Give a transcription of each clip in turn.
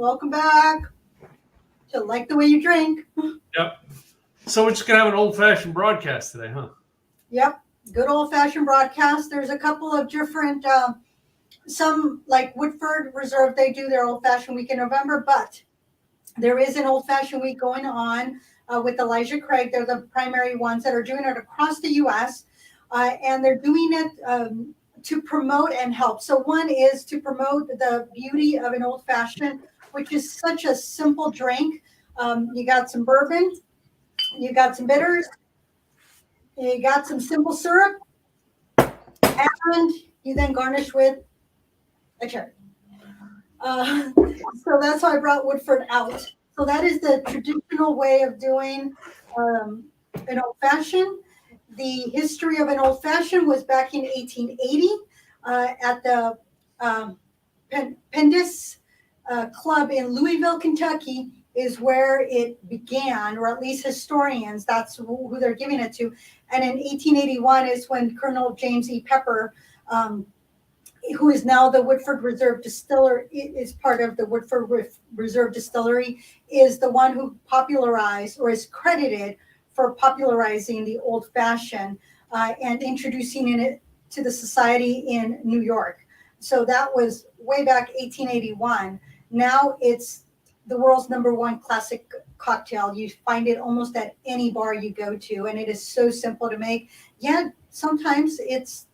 welcome back to Like the Way You Drink. Yep. So we're just going to have an old-fashioned broadcast today, huh? Yep, good old-fashioned broadcast. There's a couple of different, some like Woodford Reserve, they do their old-fashioned week in November, but there is an old-fashioned week going on with Elijah Craig. They're the primary ones that are doing it across the U.S., and they're doing it to promote and help. So one is to promote the beauty of an old-fashioned, which is such a simple drink. You got some bourbon, you got some bitters, you got some simple syrup, and you then garnish with a cherry. So that's why I brought Woodford out. So that is the traditional way of doing an old-fashioned. The history of an old-fashioned was back in 1880 at the Pendis Club in Louisville, Kentucky, is where it began, or at least historians, that's who they're giving it to. And in 1881 is when Colonel James E. Pepper, who is now the Woodford Reserve Distiller, is part of the Woodford Reserve Distillery, is the one who popularized or is credited for popularizing the old-fashioned and introducing it to the society in New York. So that was way back 1881. Now it's the world's #1 classic cocktail. You find it almost at any bar you go to, and it is so simple to make. Yeah, sometimes it's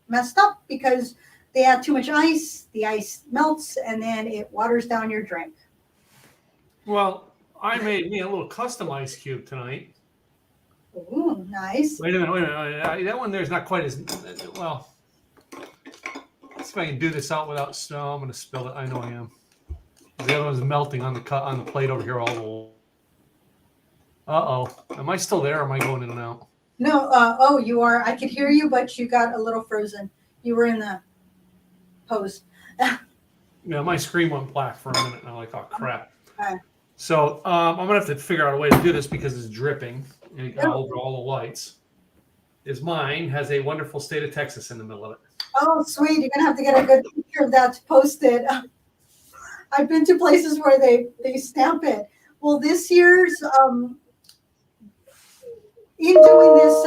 messed up because they add too much ice, the ice melts, and then it waters down your drink. Well, I made me a little custom ice cube tonight. Ooh, nice. Wait a minute. That one there's not quite as well. Let's see if I can do this out without snow. I'm going to spill it. I know I am. The other one's melting on the plate over here all the Uh-oh. Am I still there or am I going in and out? No, you are. I could hear you, but you got a little frozen. You were in the pose. Yeah, my screen went black for a minute and I'm like, oh, crap. Okay. So I'm going to have to figure out a way to do this because it's dripping and over all the lights. Mine has a wonderful state of Texas in the middle of it. Oh, sweet. You're going to have to get a good picture of that to post it. I've been to places where they stamp it. Well, this year's, in doing this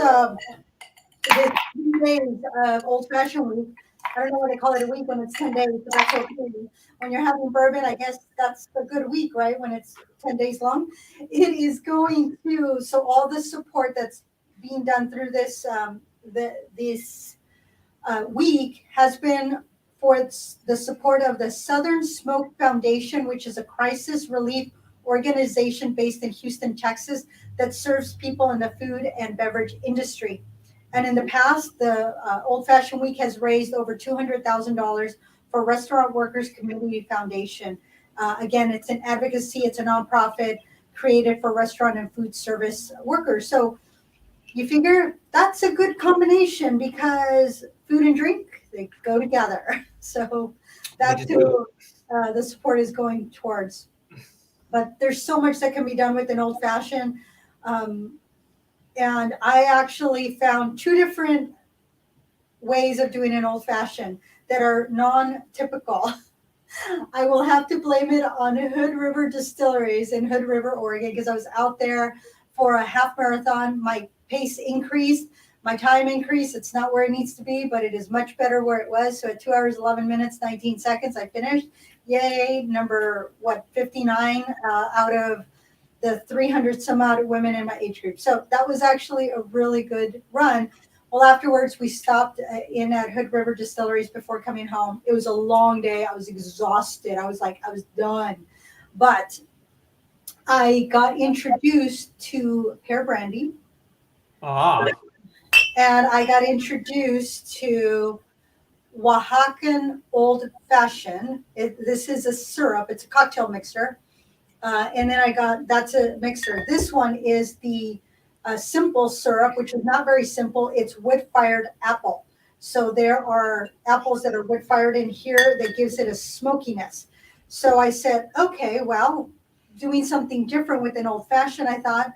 3 days of old-fashioned week, I don't know what they call it a week when it's 10 days, but that's okay. When you're having bourbon, I guess that's a good week, right? When it's 10 days long. It is going to, so all the support that's being done through this week has been for the support of the Southern Smoke Foundation, which is a crisis relief organization based in Houston, Texas, that serves people in the food and beverage industry. And in the past, the Old Fashioned Week has raised over $200,000 for Restaurant Workers Community Foundation. Again, it's an advocacy, it's a nonprofit created for restaurant and food service workers. So you figure that's a good combination because food and drink, they go together. So that's who the support is going towards. But there's so much that can be done with an old fashioned. And I actually found 2 different ways of doing an old fashioned that are non-typical. I will have to blame it on Hood River Distilleries in Hood River, Oregon, because I was out there for a half marathon. My pace increased, my time increased. It's not where it needs to be, but it is much better where it was. So at 2 hours, 11 minutes, 19 seconds, I finished. Yay, number 59 out of the 300 some odd women in my age group. So that was actually a really good run. Well, afterwards, we stopped in at Hood River Distilleries before coming home. It was a long day. I was exhausted. I was done. But I got introduced to Pear Brandy. And I got introduced to Oaxacan Old Fashioned. This is a syrup. It's a cocktail mixer. And then that's a mixer. This one is the simple syrup, which is not very simple. It's wood-fired apple. So there are apples that are wood-fired in here that gives it a smokiness. So I said, okay, well, doing something different with an old-fashioned, I thought,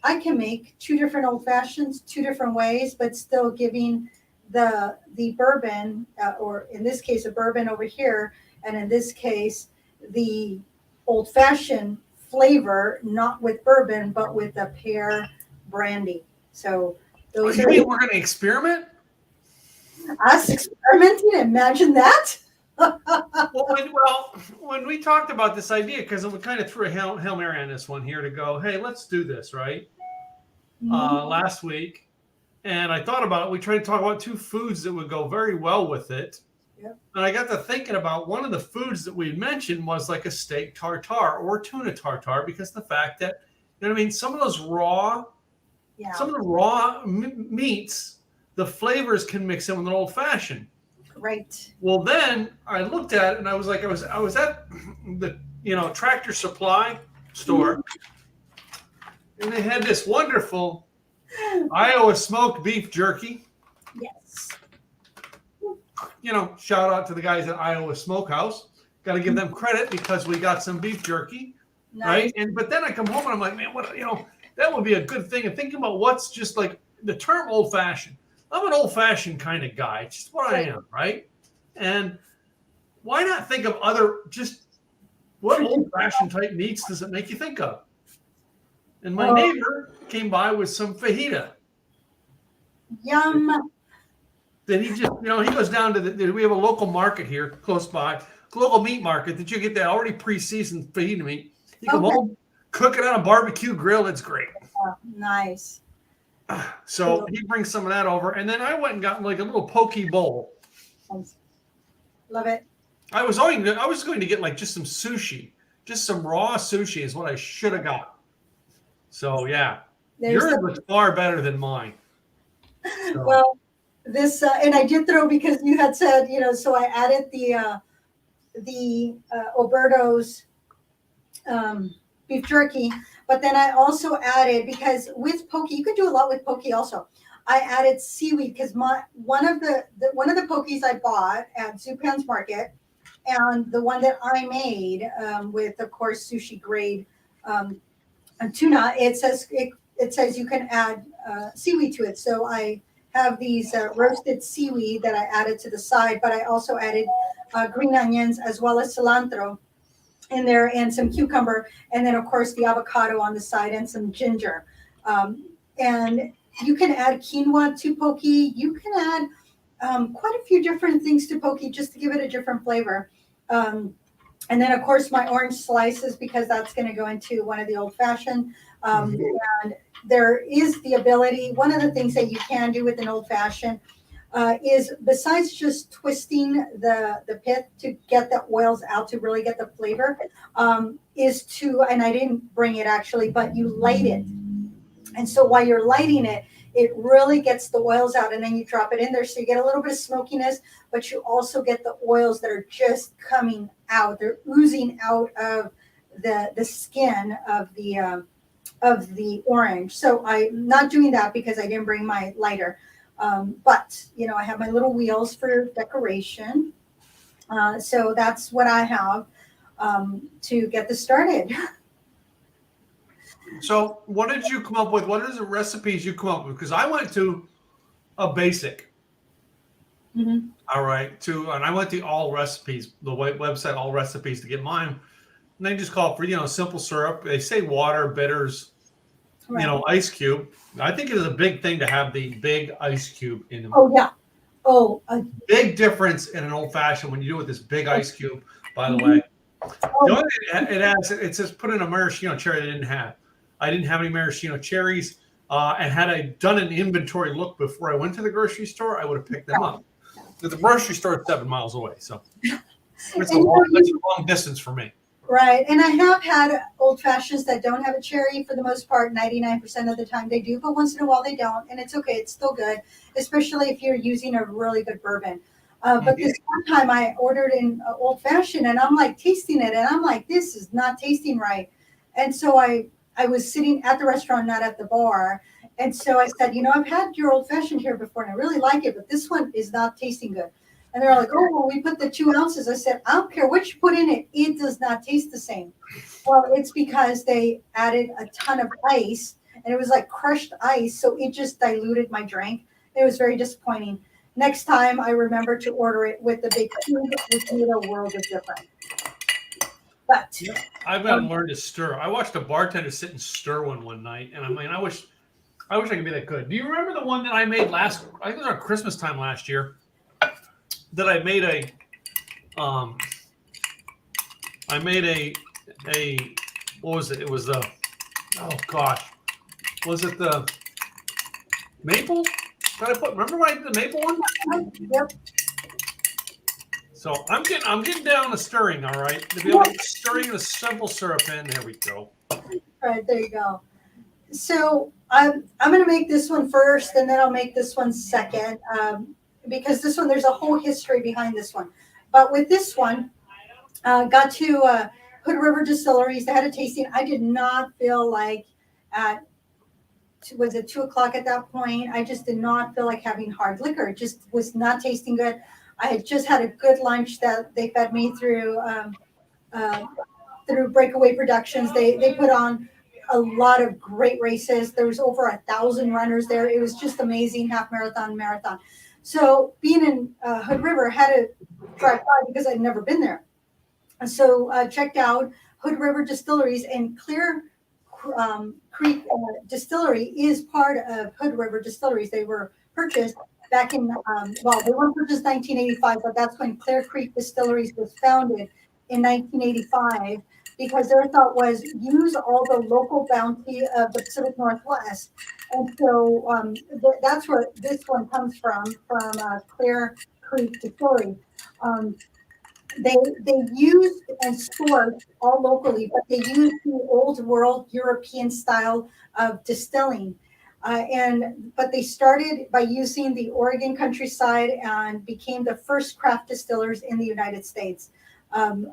I can make 2 different old-fashions, 2 different ways, but still giving the bourbon, or in this case, a bourbon over here, and in this case, the old fashioned flavor, not with bourbon, but with the pear brandy. So those You are mean we're going to experiment? us experimenting. Imagine that. Well, when we talked about this idea, because we kind of threw a Hail Mary on this one here to go, hey, let's do this, right? Last week. And I thought about it. We tried to talk about 2 foods that would go very well with it. Yep. And I got to thinking about one of the foods that we mentioned was like a steak tartare or tuna tartare, because the fact that, you know what I mean, some of the raw meats, the flavors can mix in with an old fashioned. Right. Well, then I looked at it and I was like, I was at the Tractor Supply store, and they had this wonderful Iowa smoked beef jerky. Yes. Shout out to the guys at Iowa Smokehouse. Got to give them credit because we got some beef jerky, Nice. right? But then I come home and I'm like, man, that would be a good thing. And thinking about what's just like the term old fashioned. I'm an old fashioned kind of guy. It's just what I am, right? And why not think of what old fashioned type meats does it make you think of? And my neighbor came by with some fajita. Yum. Then he just, he goes down to we have a local market here close by, local meat market that you get that already pre-seasoned fajita meat. You come home, cook it on a barbecue grill. It's great. Oh, nice. So he brings some of that over. And then I went and got like a little poke bowl. Love it. I was going to get like just some sushi, just some raw sushi is what I should have got. So yeah, yours was far better than mine. So. Well, this and I did throw, because you had said, so I added the Oberto's beef jerky, but then I also added, because with poke, you can do a lot with poke also. I added seaweed because one of the pokies I bought at Zupan's Market, and the one that I made with, of course, sushi grade tuna. It says you can add seaweed to it. So I have these roasted seaweed that I added to the side, but I also added green onions as well as cilantro in there, and some cucumber, and then of course the avocado on the side and some ginger. And you can add quinoa to poke. You can add quite a few different things to poke just to give it a different flavor. And then of course my orange slices, because that's going to go into one of the old fashioned. And there is the ability, one of the things that you can do with an old fashioned is, besides just twisting the pith to get the oils out, to really get the flavor, is to, and I didn't bring it actually, but you light it. And so while you're lighting it, it really gets the oils out, and then you drop it in there. So you get a little bit of smokiness, but you also get the oils that are just coming out. They're oozing out of the skin of the orange. So I'm not doing that because I didn't bring my lighter. But, I have my little wheels for decoration. So that's what I have to get this started. So what did you come up with? What are the recipes you come up with? Because I went to a basic. Mm-hmm. All right. And I went to All Recipes, the website All Recipes, to get mine. And they just call for, simple syrup. They say water, bitters, Right. Ice cube. I think it is a big thing to have the big ice cube in them. Oh, yeah. Oh, big difference in an old fashioned when you do it with this big ice cube, by the way. The only thing it says put in a maraschino cherry they didn't have. I didn't have any maraschino cherries. And had I done an inventory look before I went to the grocery store, I would have picked them up. The grocery store is 7 miles away, so it's a long distance for me. Right. And I have had old fashions that don't have a cherry for the most part. 99% of the time they do, but once in a while they don't. And it's okay. It's still good, especially if you're using a really good bourbon. But this one time I ordered an old fashioned, and I'm like tasting it, and I'm like, this is not tasting right. And so I was sitting at the restaurant, not at the bar. And so I said, I've had your old fashioned here before and I really like it, but this one is not tasting good. And they're like, oh, well, we put the 2 ounces. I said, I don't care what you put in it. It does not taste the same. Well, it's because they added a ton of ice, and it was like crushed ice. So it just diluted my drink. It was very disappointing. Next time I remember to order it with the big cube, which made a world of difference. But Yeah, I've got to learn to stir. I watched a bartender sit and stir one night, and I wish I could be that good. Do you remember the one that I made last? I think it was around Christmas time last year. That I made um, a what was it? It was the oh gosh, was it the maple? Did I put? Remember when I did the maple one? yep. So I'm getting down to stirring. All right, to be able to get stirring the simple syrup in. There we go. All right, there you go. So I'm going to make this one first, and then I'll make this one second, because this one, there's a whole history behind this one. But with this one, got to Hood River Distilleries. They had a tasting. I did not feel like was it 2:00 at that point? I just did not feel like having hard liquor. It just was not tasting good. I had just had a good lunch that they fed me through Breakaway Productions. They put on a lot of great races. There was over 1,000 runners there. It was just amazing, half marathon. So being in Hood River, had to drive by because I'd never been there. And so checked out Hood River Distilleries, and Clear Creek Distillery is part of Hood River Distilleries. They were purchased back in, they weren't purchased 1985, but that's when Clear Creek Distilleries was founded in 1985, because their thought was use all the local bounty of the Pacific Northwest. And so that's where this one comes from Clear Creek Distillery. They used and sourced all locally, but they used the old world European style of distilling. But they started by using the Oregon countryside and became the first craft distillers in the United States,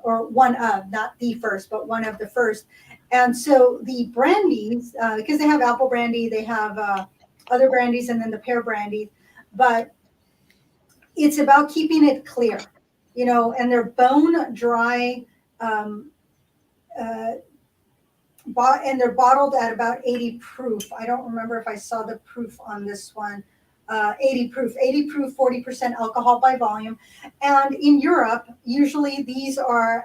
or one of, not the first, but one of the first. And so the brandies, because they have apple brandy, they have other brandies, and then the pear brandy, but it's about keeping it clear, and they're bone dry, and they're bottled at about 80 proof. I don't remember if I saw the proof on this one. 80 proof, 40% alcohol by volume. And in Europe, usually these are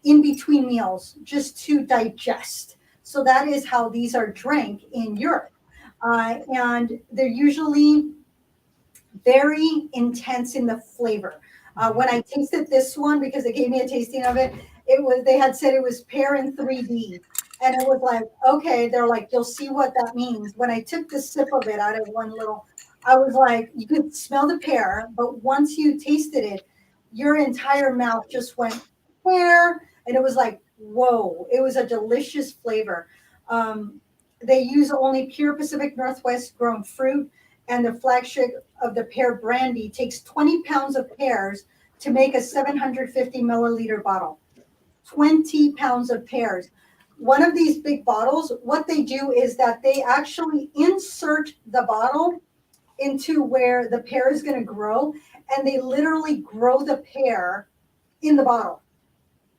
in between meals, just to digest. So that is how these are drank in Europe. And they're usually very intense in the flavor. When I tasted this one, because they gave me a tasting of it, they had said it was pear in 3D. And it was like, okay, they're like, you'll see what that means. When I took the sip of it out of one little, I was like, you could smell the pear, but once you tasted it, your entire mouth just went pear. And it was like, whoa, it was a delicious flavor. They use only pure Pacific Northwest grown fruit, and the flagship of the Pear Brandy takes 20 pounds of pears to make a 750 milliliter bottle. 20 pounds of pears. One of these big bottles, what they do is that they actually insert the bottle into where the pear is going to grow, and they literally grow the pear in the bottle.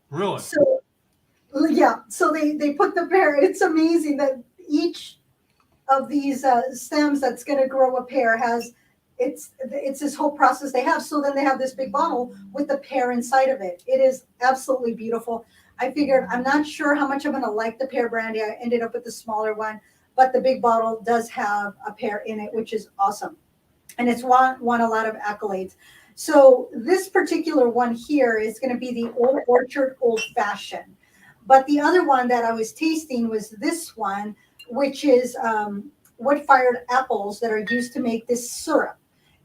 Really? So, yeah. So they put the pear. It's amazing that each of these stems that's going to grow a pear has, it's this whole process they have. So then they have this big bottle with the pear inside of it. It is absolutely beautiful. I figured, I'm not sure how much I'm going to like the pear brandy. I ended up with the smaller one, but the big bottle does have a pear in it, which is awesome. And it's won a lot of accolades. So this particular one here is going to be the Old Orchard Old Fashioned. But the other one that I was tasting was this one, which is wood-fired apples that are used to make this syrup.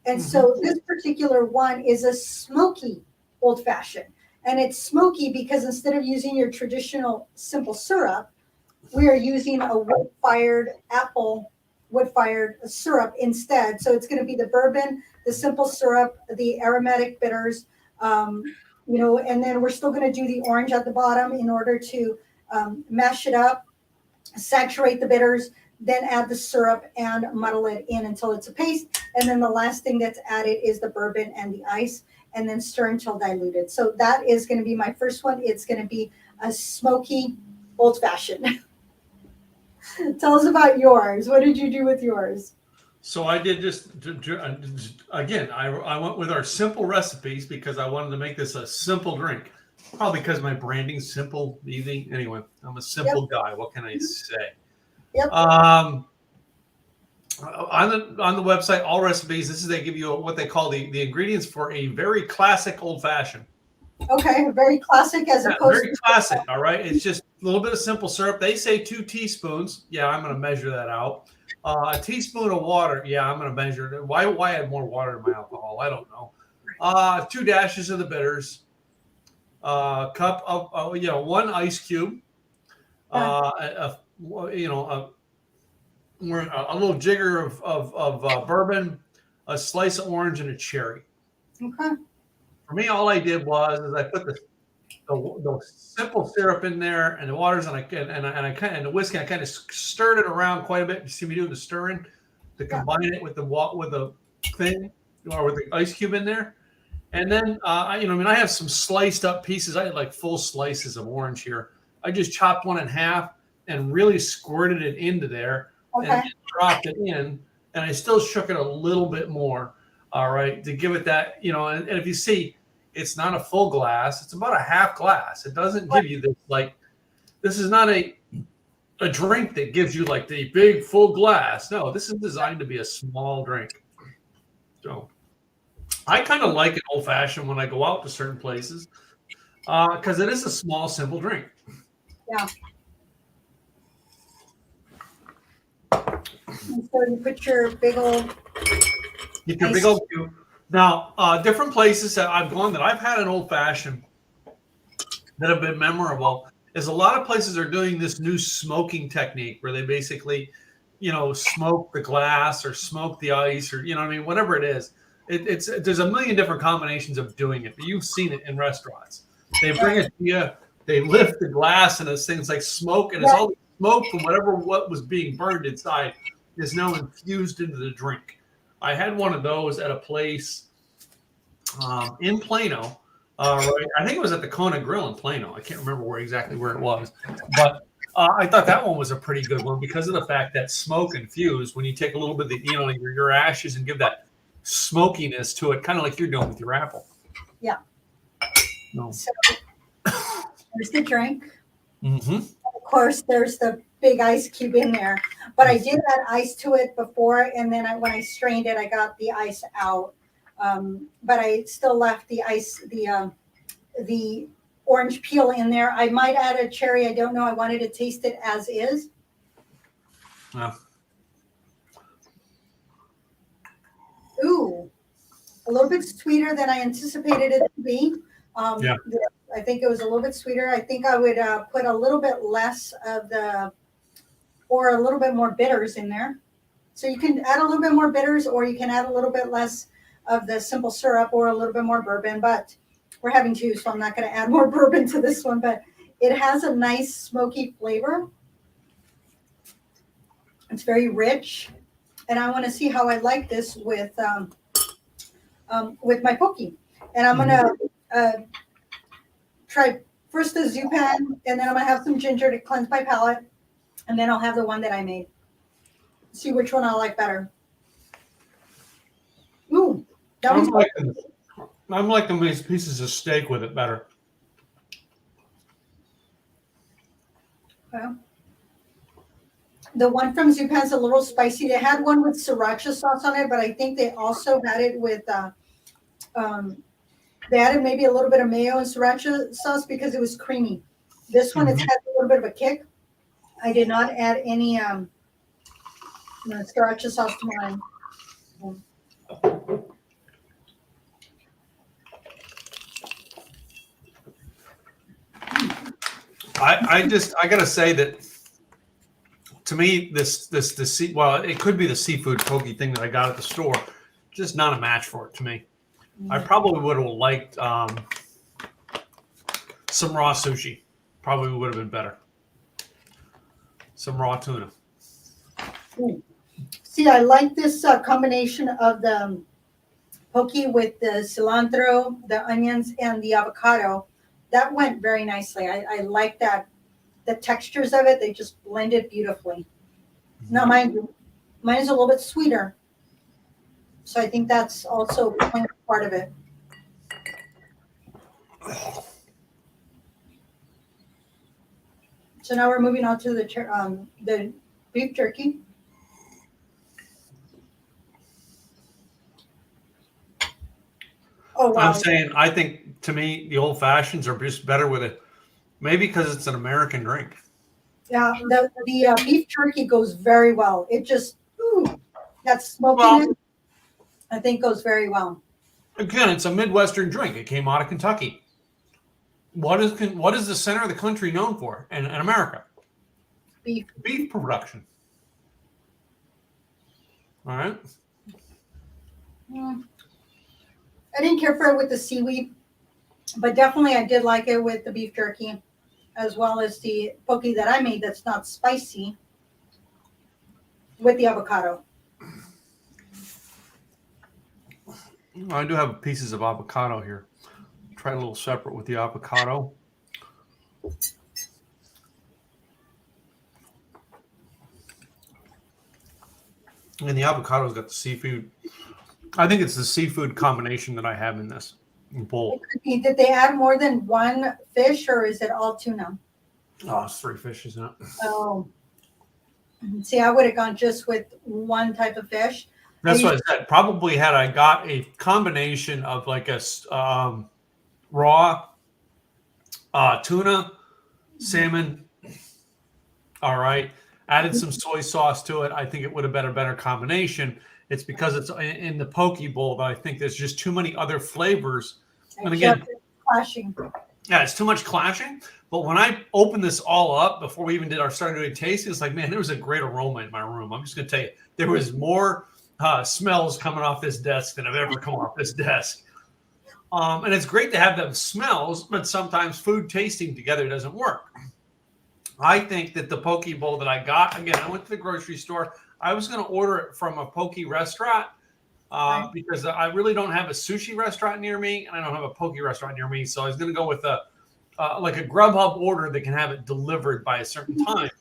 And so this particular one is a smoky Old Fashioned. And it's smoky because instead of using your traditional simple syrup, we are using a wood-fired syrup instead. So it's going to be the bourbon, the simple syrup, the aromatic bitters, and then we're still going to do the orange at the bottom in order to mash it up, saturate the bitters, then add the syrup and muddle it in until it's a paste. And then the last thing that's added is the bourbon and the ice, and then stir until diluted. So that is going to be my first one. It's going to be a smoky Old Fashioned. Tell us about yours. What did you do with yours? So I did just, again, I went with our simple recipes because I wanted to make this a simple drink. Probably because my branding's simple, easy. Anyway, I'm a simple guy. What can I say? Yep. On the website, all recipes. This is they give you what they call the ingredients for a very classic old fashioned. Okay, very classic as opposed Very to classic. All right, it's just a little bit of simple syrup. They say 2 teaspoons. Yeah, I'm going to measure that out. A teaspoon of water. Yeah, I'm going to measure it. Why add more water to my alcohol? I don't know. 2 dashes of the bitters. Cup of 1 ice cube. A little jigger of bourbon, a slice of orange, and a cherry. Okay. For me, all I did was I put the simple syrup in there and the waters and the whiskey. I kind of stirred it around quite a bit. You see me doing the stirring to combine it with the thing or with the ice cube in there. And then I have some sliced up pieces. I had like full slices of orange here. I just chopped one in half and really squirted it into there and dropped it in. And I still shook it a little bit more. All right, to give it that, and if you see, it's not a full glass. It's about a half glass. It doesn't give you this, this is not a drink that gives you like the big full glass. No, this is designed to be a small drink. So I kind of like it old fashioned when I go out to certain places because it is a small, simple drink. Yeah. And so you put your big old. Get your big old cube. Now, different places that I've gone that I've had an old fashioned that have been memorable is a lot of places are doing this new smoking technique where they basically, smoke the glass or smoke the ice or whatever it is. There's a million different combinations of doing it, but you've seen it in restaurants. They bring it to you, they lift the glass, and it's things like smoke, and it's all the smoke from what was being burned inside is now infused into the drink. I had one of those at a place in Plano. Right? I think it was at the Kona Grill in Plano. I can't remember where it was, but I thought that one was a pretty good one because of the fact that smoke infused. When you take a little bit of your ashes and give that smokiness to it, kind of like you're doing with your apple. Yeah. No. So there's the drink. Mm-hmm. Of course, there's the big ice cube in there, but I did add ice to it before, and then when I strained it, I got the ice out. But I still left the ice, the orange peel in there. I might add a cherry. I don't know. I wanted to taste it as is. Yeah. Ooh, a little bit sweeter than I anticipated it to be. Yeah. I think it was a little bit sweeter. I think I would put a little bit less or a little bit more bitters in there. So you can add a little bit more bitters, or you can add a little bit less of the simple syrup or a little bit more bourbon, but we're having 2, so I'm not going to add more bourbon to this one, but it has a nice smoky flavor. It's very rich, and I want to see how I like this with my pokey. And I'm going to try first the Zupan, and then I'm going to have some ginger to cleanse my palate, and then I'll have the one that I made. See which one I like better. Ooh, I'm liking these pieces of steak with it better. Okay. The one from Zupan's a little spicy. They had one with sriracha sauce on it, but I think they also had it with they added maybe a little bit of mayo and sriracha sauce because it was creamy. This one, it has a little bit of a kick. I did not add any sriracha sauce to mine. I gotta say that to me, it could be the seafood pokey thing that I got at the store, just not a match for it to me. I probably would have liked some raw sushi. Probably would have been better. Some raw tuna. See, I like this combination of the pokey with the cilantro, the onions, and the avocado. That went very nicely. I like that. The textures of it, they just blended beautifully. Now mine is a little bit sweeter. So I think that's also part of it. So now we're moving on to the beef jerky. Oh wow! I'm saying, I think to me, the old fashions are just better with it. Maybe because it's an American drink. Yeah, the beef jerky goes very well. It just that smokiness, Well, I think, goes very well. again, it's a Midwestern drink. It came out of Kentucky. What is the center of the country known for in America? Beef. Beef production. All right. Mm, I didn't care for it with the seaweed, but definitely I did like it with the beef jerky, as well as the poke that I made that's not spicy with the avocado. I do have pieces of avocado here. Try a little separate with the avocado. And the avocado's got the seafood. I think it's the seafood combination that I have in this bowl. Did they add more than one fish, or is it all tuna? Oh, it's 3 fish, isn't it? Oh, see, I would have gone just with one type of fish. That's what I said. Probably had I got a combination of like a raw tuna, salmon. All right. Added some soy sauce to it. I think it would have been a better combination. It's because it's in the poke bowl that I think there's just too many other flavors. And again, clashing. Yeah, it's too much clashing. But when I opened this all up before we even started doing tasting, it's like, man, there was a great aroma in my room. I'm just going to tell you, there was more smells coming off this desk than have ever come off this desk. And it's great to have them smells, but sometimes food tasting together doesn't work. I think that the poke bowl that I got, again, I went to the grocery store. I was going to order it from a poke restaurant because I really don't have a sushi restaurant near me, and I don't have a poke restaurant near me. So I was going to go with like a Grubhub order that can have it delivered by a certain time.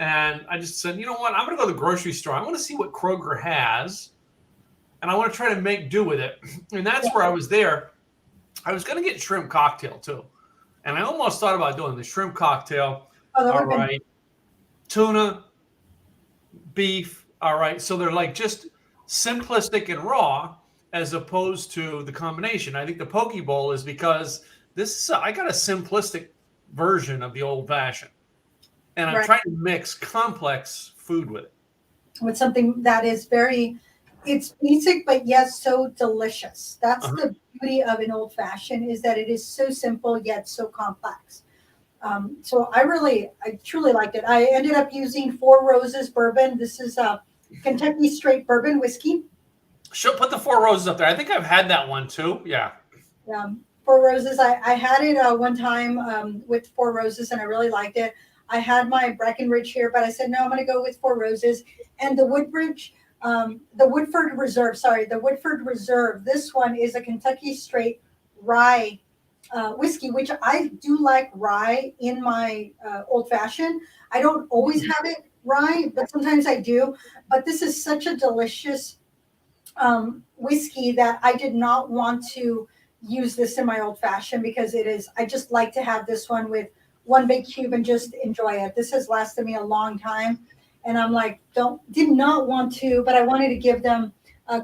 And I just said, you know what? I'm going to go to the grocery store. I want to see what Kroger has, and I want to try to make do with it. And that's where I was there. I was going to get shrimp cocktail too. And I almost thought about doing the shrimp cocktail. All right. Tuna, beef. All right. So they're like just simplistic and raw as opposed to the combination. I think the poke bowl is because I got a simplistic version of the old fashioned. And I'm trying to mix complex food with it. With something that is it's basic, but yet so delicious. That's the beauty of an old fashioned, is that it is so simple, yet so complex. So I truly liked it. I ended up using Four Roses bourbon. This is a Kentucky straight bourbon whiskey. She'll put the Four Roses up there. I think I've had that one too. Yeah. Four Roses. I had it one time with Four Roses, and I really liked it. I had my Breckenridge here, but I said, no, I'm going to go with Four Roses. And the Woodford Reserve. This one is a Kentucky straight rye whiskey, which I do like rye in my old fashioned. I don't always have it rye, but sometimes I do. But this is such a delicious whiskey that I did not want to use this in my old fashioned, because I just like to have this one with one big cube and just enjoy it. This has lasted me a long time, and I'm like, did not want to, but I wanted to give them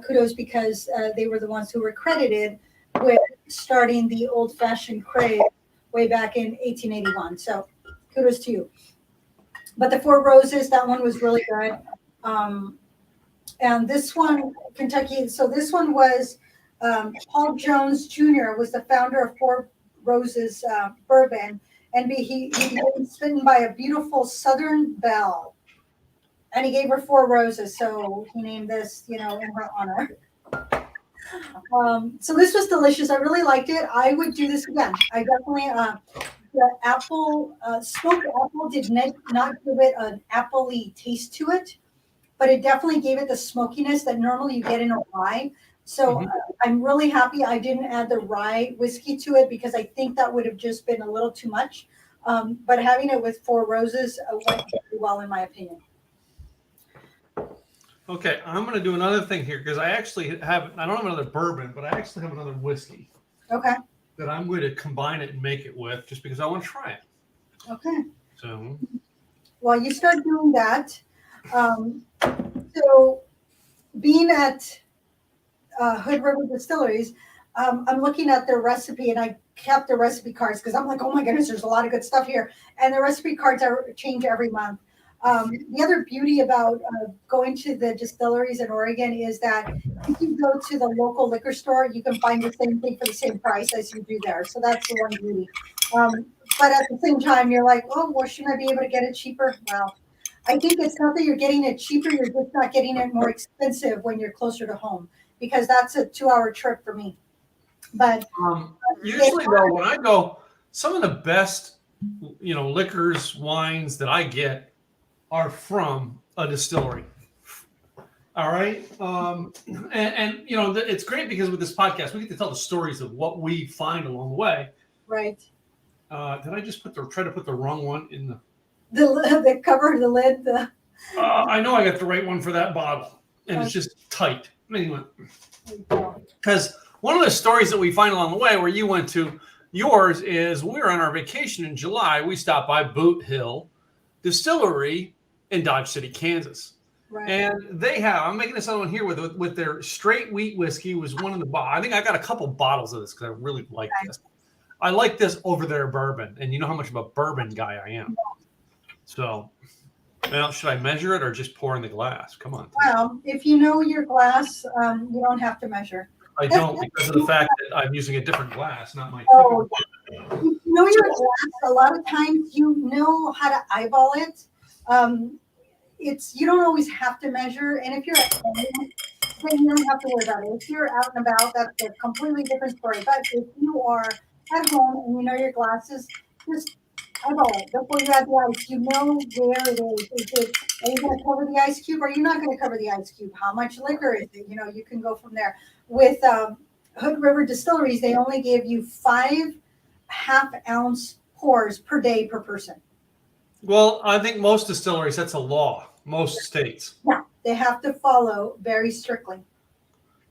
kudos because they were the ones who were credited with starting the old fashioned craze way back in 1881. So kudos to you. But the Four Roses, that one was really good. And this one, Kentucky, so this one was Paul Jones Jr. was the founder of Four Roses Bourbon, and he was smitten by a beautiful Southern belle, and he gave her 4 roses, so he named this, in her honor. So this was delicious. I really liked it. I would do this again. I definitely the apple smoked apple did not give it an appley taste to it, but it definitely gave it the smokiness that normally you get in a rye. So I'm really happy I didn't add the rye whiskey to it, because I think that would have just been a little too much. But having it with Four Roses went very well, in my opinion. Okay, I'm going to do another thing here, because I don't have another bourbon, but I actually have another whiskey. Okay. That I'm going to combine it and make it with, just because I want to try it. Okay. So Well, you start doing that. So being at Hood River Distilleries, I'm looking at their recipe, and I kept the recipe cards because I'm like, oh my goodness, there's a lot of good stuff here. And the recipe cards are change every month. The other beauty about going to the distilleries in Oregon is that if you go to the local liquor store, you can find the same thing for the same price as you do there. So that's the one beauty. But at the same time, you're like, oh, well, shouldn't I be able to get it cheaper? Well, I think it's not that you're getting it cheaper, you're just not getting it more expensive when you're closer to home, because that's a 2-hour trip for me. But usually though, when I go, some of the best, liquors, wines that I get are from a distillery. All right. It's great because with this podcast, we get to tell the stories of what we find along the way. right. Did I just try to put the wrong one in the The cover, the lid, I know I got the right one for that bottle, and it's just tight. Anyway, because one of the stories that we find along the way where you went to yours is we were on our vacation in July. We stopped by Boot Hill Distillery in Dodge City, Kansas. right. And they have, I'm making this other one here with their straight wheat whiskey was one of the bottles. I think I got a couple bottles of this because I really like this. I like this over their bourbon. And you know how much of a bourbon guy I am. So, well, should I measure it or just pour in the glass? Come on. Well, if you know your glass, you don't have to measure. I don't, because of the fact that I'm using a different glass, not my Oh, typical. if you know your glass, a lot of times you know how to eyeball it. You don't always have to measure, and if you're at home, then you don't have to worry about it. If you're out and about, that's a completely different story. But if you are at home and you know your glasses, just eyeball it before you add the ice. You know where it is. Are you going to cover the ice cube? Or are you not going to cover the ice cube? How much liquor is it? You can go from there. With Hood River Distilleries, they only give you 5 half-ounce pours per day per person. Well, I think most distilleries, that's a law. Most states. Yeah, they have to follow very strictly.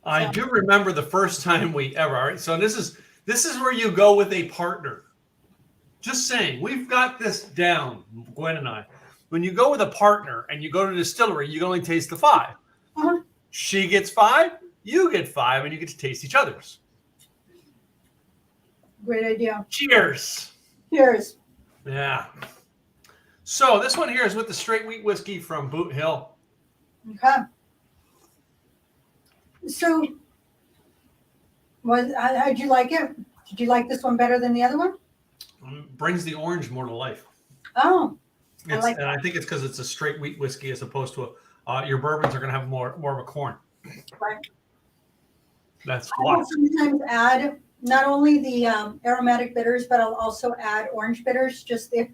I do remember the first time we ever. All right, so this is where you go with a partner. Just saying, we've got this down, Gwen and I. When you go with a partner and you go to a distillery, you can only taste the 5. Uh-huh. She gets 5, you get 5, and you get to taste each other's. Great idea. Cheers. Cheers. Yeah. So this one here is with the straight wheat whiskey from Boot Hill. Okay. So, how'd you like it? Did you like this one better than the other one? Brings the orange more to life. Oh, I think it's because it's a straight wheat whiskey as opposed to your bourbons are going to have more of a corn. right. That's I why. will sometimes add not only the aromatic bitters, but I'll also add orange bitters,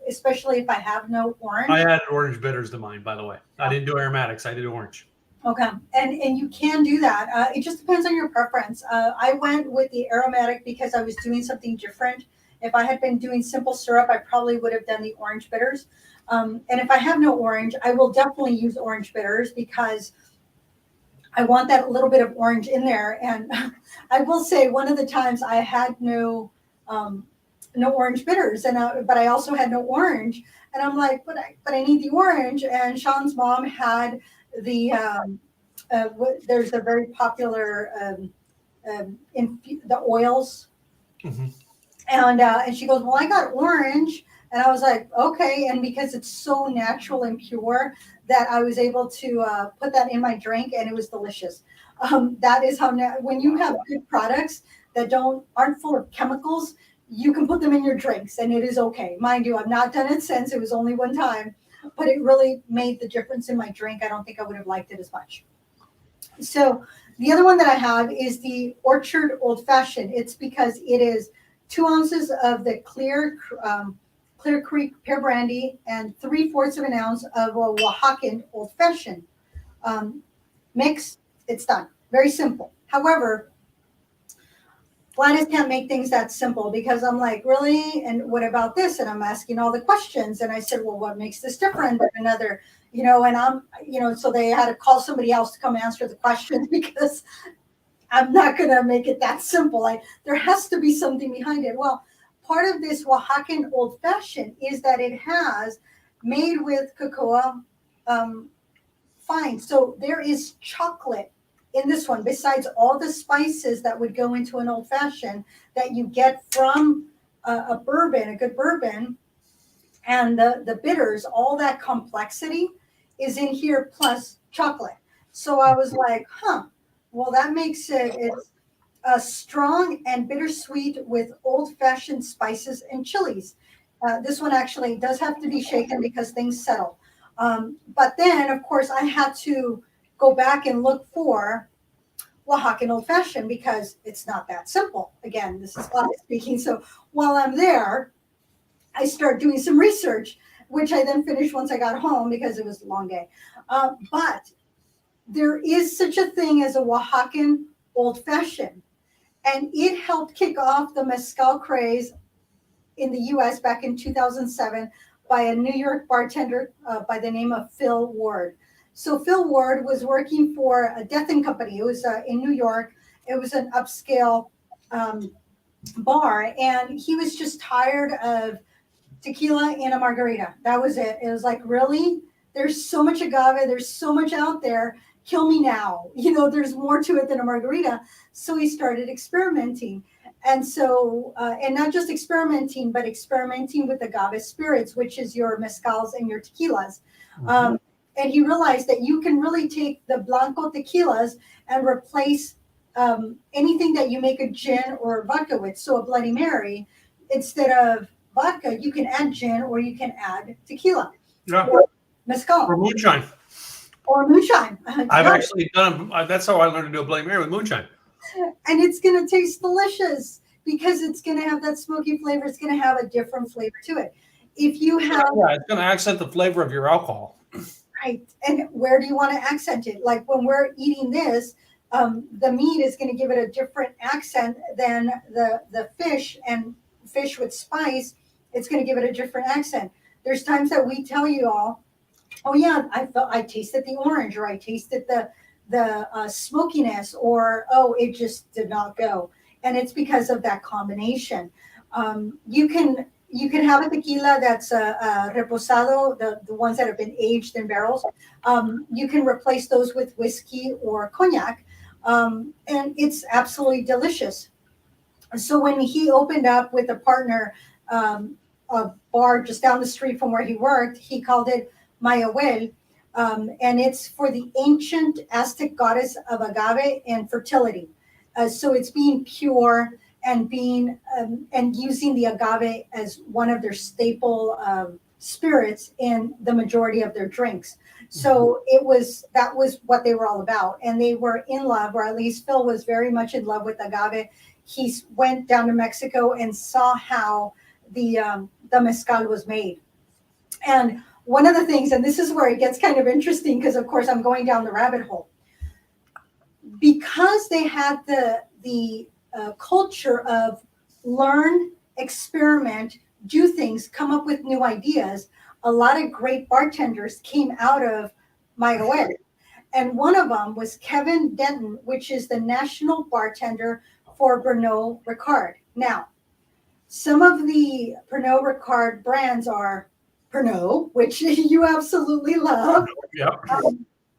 especially if I have no orange. I added orange bitters to mine, by the way. I didn't do aromatics. I did orange. Okay, and you can do that. It just depends on your preference. I went with the aromatic because I was doing something different. If I had been doing simple syrup, I probably would have done the orange bitters. And if I have no orange, I will definitely use orange bitters because I want that little bit of orange in there. And I will say one of the times I had no orange bitters, but I also had no orange. And I'm like, but I need the orange. And Sean's mom had the there's a very popular in the oils. Mm-hmm. And she goes, well, I got orange. And I was like, okay. And because it's so natural and pure that I was able to put that in my drink, and it was delicious. That is how when you have good products that aren't full of chemicals, you can put them in your drinks and it is okay. Mind you, I've not done it since. It was only one time, but it really made the difference in my drink. I don't think I would have liked it as much. So the other one that I have is the Orchard Old Fashioned. It's because it is 2 ounces of the Clear Creek Pear Brandy and 3/4 of an ounce of a Oaxacan Old Fashioned. Mix, it's done. Very simple. However, Gladys can't make things that simple because I'm like, really? And what about this? And I'm asking all the questions. And I said, well, what makes this different than another? And I'm, so they had to call somebody else to come answer the questions because I'm not going to make it that simple. There has to be something behind it. Well, part of this Oaxacan Old Fashioned is that it has made with cocoa fine. So there is chocolate in this one, besides all the spices that would go into an Old Fashioned that you get from a bourbon, a good bourbon, and the bitters, all that complexity is in here plus chocolate. So I was like, well, that makes it's strong and bittersweet with old-fashioned spices and chilies. This one actually does have to be shaken because things settle. But then, of course, I had to go back and look for Oaxacan Old Fashioned because it's not that simple. Again, this is Gladys speaking. So while I'm there, I start doing some research, which I then finished once I got home because it was a long day. But there is such a thing as a Oaxacan Old Fashioned, and it helped kick off the mezcal craze in the U.S. back in 2007 by a New York bartender by the name of Phil Ward. So Phil Ward was working for a Death and Company. It was in New York. It was an upscale bar, and he was just tired of tequila and a margarita. That was it. It was like, really? There's so much agave. There's so much out there. Kill me now. There's more to it than a margarita. So he started experimenting. And so, and not just experimenting, but experimenting with agave spirits, which is your mezcals and your tequilas. Mm-hmm. And he realized that you can really take the blanco tequilas and replace anything that you make a gin or vodka with. So a Bloody Mary, instead of vodka, you can add gin or you can add tequila. Yeah. Or mezcal. Or moonshine. Or moonshine. I've actually done, that's how I learned to do a Bloody Mary with moonshine. And it's going to taste delicious because it's going to have that smoky flavor. It's going to have a different flavor to it. If you have... Yeah, it's going to accent the flavor of your alcohol. Right. And where do you want to accent it? Like when we're eating this, the meat is going to give it a different accent than the fish, and fish with spice, it's going to give it a different accent. There's times that we tell you all, oh yeah, I tasted the orange, or I tasted the smokiness, or oh, it just did not go. And it's because of that combination. You can have a tequila that's reposado, the ones that have been aged in barrels. You can replace those with whiskey or cognac, and it's absolutely delicious. So when he opened up with a partner, a bar just down the street from where he worked, he called it Mayahuel, and it's for the ancient Aztec goddess of agave and fertility. So it's being pure and being and using the agave as one of their staple spirits in the majority of their drinks. So that was what they were all about, and they were in love, or at least Phil was very much in love with agave. He went down to Mexico and saw how the mezcal was made. And one of the things, and this is where it gets kind of interesting, because of course I'm going down the rabbit hole, because they had the culture of learn, experiment, do things, come up with new ideas. A lot of great bartenders came out of Mayahuel. And one of them was Kevin Denton, which is the national bartender for Pernod Ricard. Now, some of the Pernod Ricard brands are Pernod, which you absolutely love. Yeah.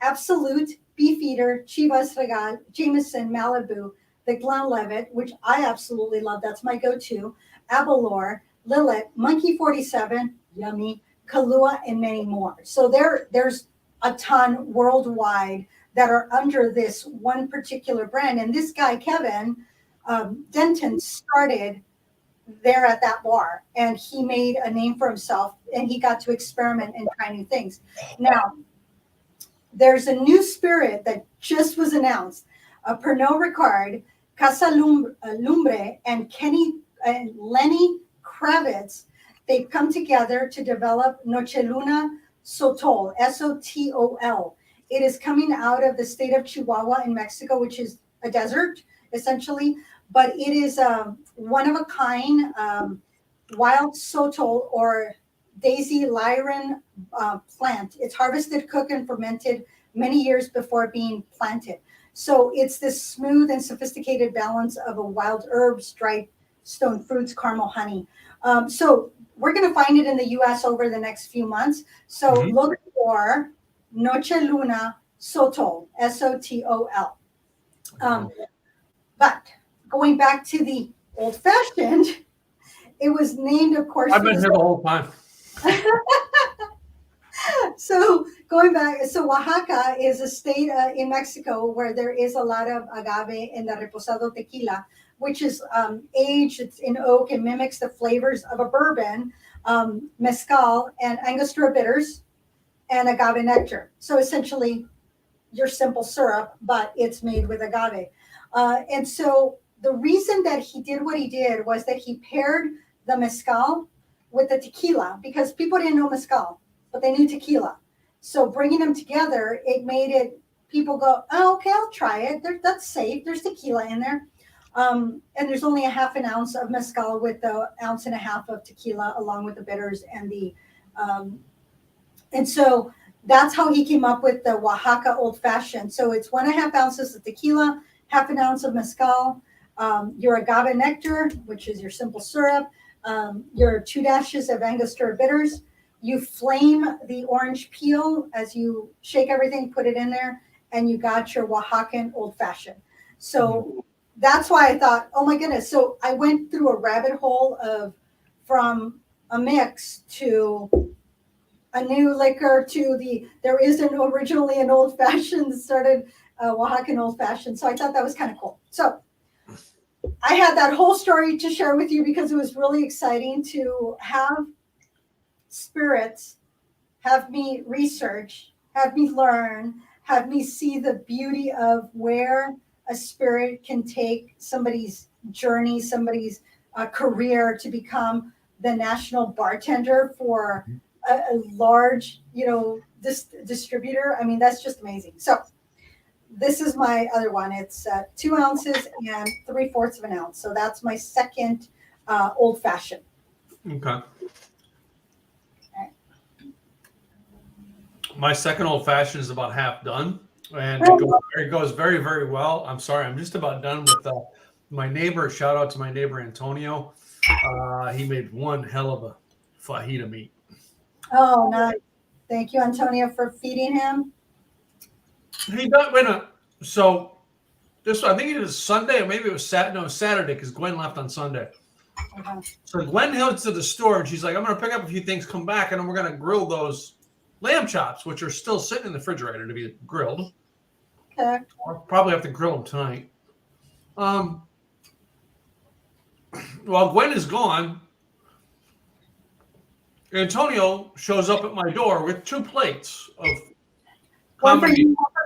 Absolute, Beefeater, Chivas Regal, Jameson, Malibu, the Glenlivet, which I absolutely love. That's my go-to. Abalor, Lillet, Monkey 47, yummy, Kahlua, and many more. So there's a ton worldwide that are under this one particular brand. And this guy, Kevin Denton, started there at that bar, and he made a name for himself, and he got to experiment and try new things. Now, there's a new spirit that just was announced. Pernod Ricard, Casa Lumbre, and Lenny Kravitz, they've come together to develop Noche Luna Sotol, S-O-T-O-L. It is coming out of the state of Chihuahua in Mexico, which is a desert, essentially, but it is one of a kind wild Sotol or Daisy Lyran plant. It's harvested, cooked, and fermented many years before being planted. So it's this smooth and sophisticated balance of a wild herbs, dried stone fruits, caramel, honey. So we're going to find it in the U.S. over the next few months. So look for Noche Luna Sotol, Sotol. But going back to the old fashioned, it was named, of course. I've been here the whole time. So going back, so Oaxaca is a state in Mexico where there is a lot of agave and the reposado tequila, which is aged, it's in oak and mimics the flavors of a bourbon, mezcal, and Angostura bitters, and agave nectar. So essentially, your simple syrup, but it's made with agave. And so the reason that he did what he did was that he paired the mezcal with the tequila, because people didn't know mezcal, but they knew tequila. So bringing them together, it made it, people go, oh, okay, I'll try it. That's safe. There's tequila in there. And there's only a half an ounce of mezcal with the ounce and a half of tequila, along with the bitters and the, and so that's how he came up with the Oaxaca Old Fashioned. So it's 1.5 ounces of tequila, half an ounce of mezcal, your agave nectar, which is your simple syrup, your 2 dashes of Angostura bitters. You flame the orange peel as you shake everything, put it in there, and you got your Oaxacan Old Fashioned. So that's why I thought, oh my goodness. So I went through a rabbit hole of from a mix to a new liquor to there is originally an old fashioned that started Oaxacan Old Fashioned. So I thought that was kind of cool. So I had that whole story to share with you because it was really exciting to have spirits, have me research, have me learn, have me see the beauty of where a spirit can take somebody's journey, somebody's career to become the national bartender for a large, distributor. I mean, that's just amazing. So this is my other one. It's 2 ounces and 3/4 of an ounce. So that's my second old fashioned. Okay. My second old fashioned is about half done, and it goes very, very well. I'm sorry, I'm just about done with my neighbor. Shout out to my neighbor Antonio. He made one hell of a fajita meat. Oh, nice! Thank you, Antonio, for feeding him. He does. So this, I think it was Sunday, or maybe it was Saturday, because Gwen left on Sunday. Uh-huh. So Gwen heads to the store, and she's like, "I'm going to pick up a few things, come back, and then we're going to grill those lamb chops, which are still sitting in the refrigerator to be grilled." Okay. I'll probably have to grill them tonight. While Gwen is gone, Antonio shows up at my door with 2 plates of One for you, one for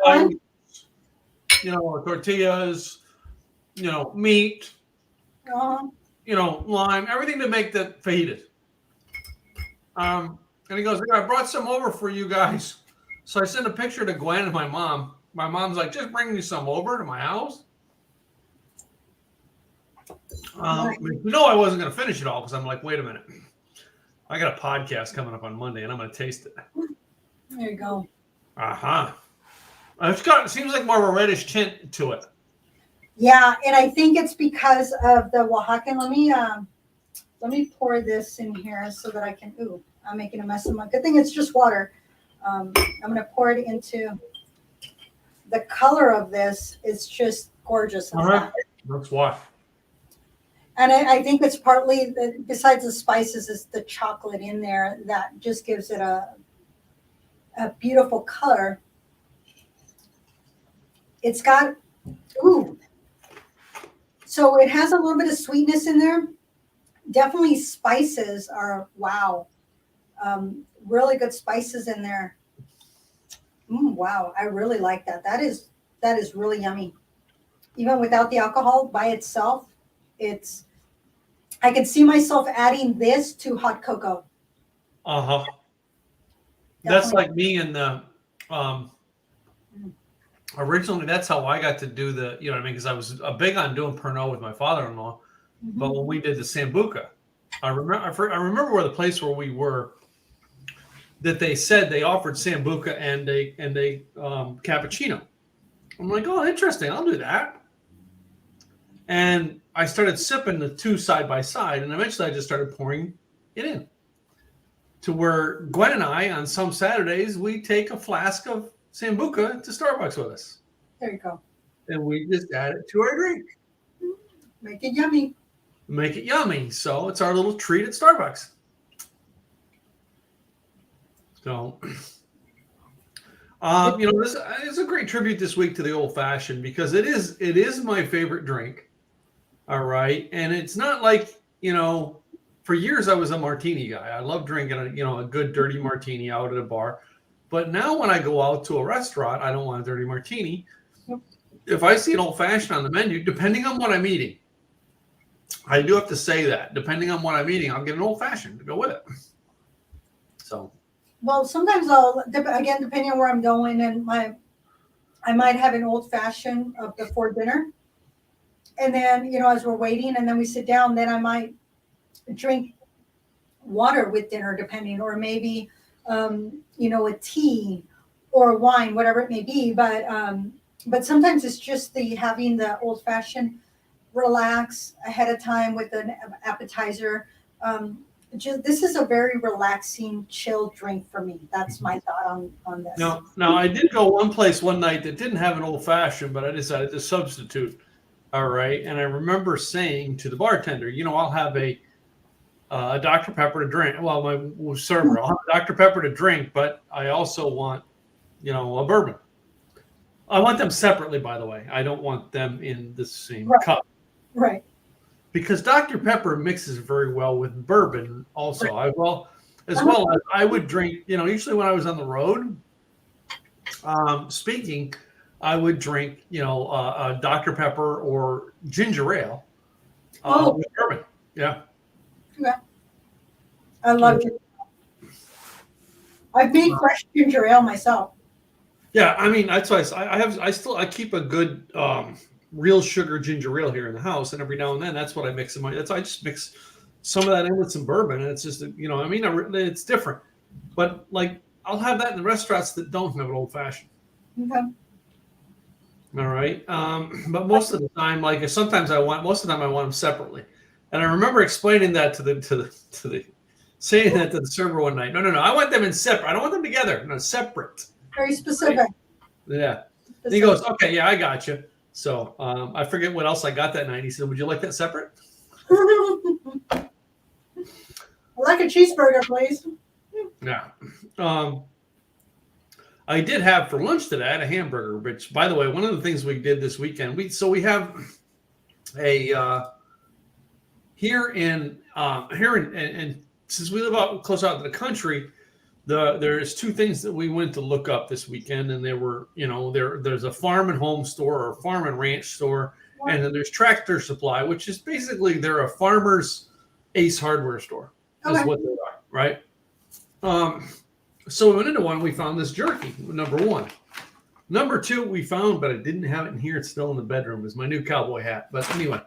one. Tortillas, meat, Uh-huh. lime, everything to make the fajitas. And he goes, "I brought some over for you guys." So I sent a picture to Gwen and my mom. My mom's like, "Just bring me some over to my house." I wasn't going to finish it all because I'm like, wait a minute. I got a podcast coming up on Monday and I'm going to taste it. There you go. Uh-huh. It seems like more of a reddish tint to it. Yeah, and I think it's because of the Oaxacan. Let me pour this in here so that I can. Ooh, I'm making a mess of my. Good thing it's just water. I'm going to pour it into. The color of this is just gorgeous. All right. That's why. And I think it's partly, besides the spices, is the chocolate in there that just gives it a beautiful color. It's got, so it has a little bit of sweetness in there. Definitely spices are, wow. Really good spices in there. Wow, I really like that. That is really yummy. Even without the alcohol by itself, I can see myself adding this to hot cocoa. Uh-huh. That's like me and the originally that's how I got to do the, because I was big on doing Pernod with my father-in-law. Mm-hmm. But when we did the Sambuca, I remember where the place where we were that they said they offered Sambuca and a cappuccino. I'm like, oh, interesting, I'll do that. And I started sipping the two side by side, and eventually I just started pouring it in. To where Gwen and I, on some Saturdays, we take a flask of Sambuca to Starbucks with us. There you go. And we just add it to our drink. Make it yummy. Make it yummy. So it's our little treat at Starbucks. So, this is a great tribute this week to the old fashioned because it is my favorite drink. All right. And it's not like, for years I was a martini guy. I love drinking a good dirty martini out at a bar. But now when I go out to a restaurant, I don't want a dirty martini. Yep. If I see an old fashioned on the menu, depending on what I'm eating, I do have to say that. Depending on what I'm eating, I'll get an old fashioned to go with it. So. Well, sometimes depending on where I'm going, and I might have an old fashioned before dinner. And then, as we're waiting and then we sit down, then I might drink water with dinner, depending, or maybe, a tea or wine, whatever it may be. But sometimes it's just having the old fashioned, relax ahead of time with an appetizer. This is a very relaxing, chill drink for me. That's my thought on this. Now I did go one place one night that didn't have an old fashioned, but I decided to substitute. All right. And I remember saying to the bartender, I'll have a Dr. Pepper to drink. Well, my server, I'll have a Dr. Pepper to drink, but I also want, a bourbon. I want them separately, by the way. I don't want them in the same cup. Right. Because Dr. Pepper mixes very well with bourbon also. Right. As I would drink, usually when I was on the road speaking, I would drink, Dr. Pepper or ginger ale with bourbon. Yeah. Yeah. I love it. I've made fresh ginger ale myself. Yeah, that's why I keep a good real sugar ginger ale here in the house, and every now and then that's what I mix in I just mix some of that in with some bourbon, and it's just it's different. But I'll have that in the restaurants that don't have an old fashioned. Okay. All right. But most of the time, sometimes I want them separately. And I remember explaining that saying that to the server one night. No, I want them in separate. I don't want them together. No, separate. Very specific. Right? Yeah. And he goes, okay, yeah, I got you. So I forget what else I got that night. He said, would you like that separate? I like a cheeseburger, please. Yeah. I did have for lunch today, I had a hamburger, which, by the way, one of the things we did this weekend, we have a here in since we live out close out to the country, there's two things that we went to look up this weekend, and they were, there's a farm and home store or a farm and ranch store, and then there's Tractor Supply, which is basically they're a farmer's Ace Hardware store, is what they are, right? So we went into one, we found this jerky, number one. Number two, we found, but I didn't have it in here. It's still in the bedroom, is my new cowboy hat. But anyway.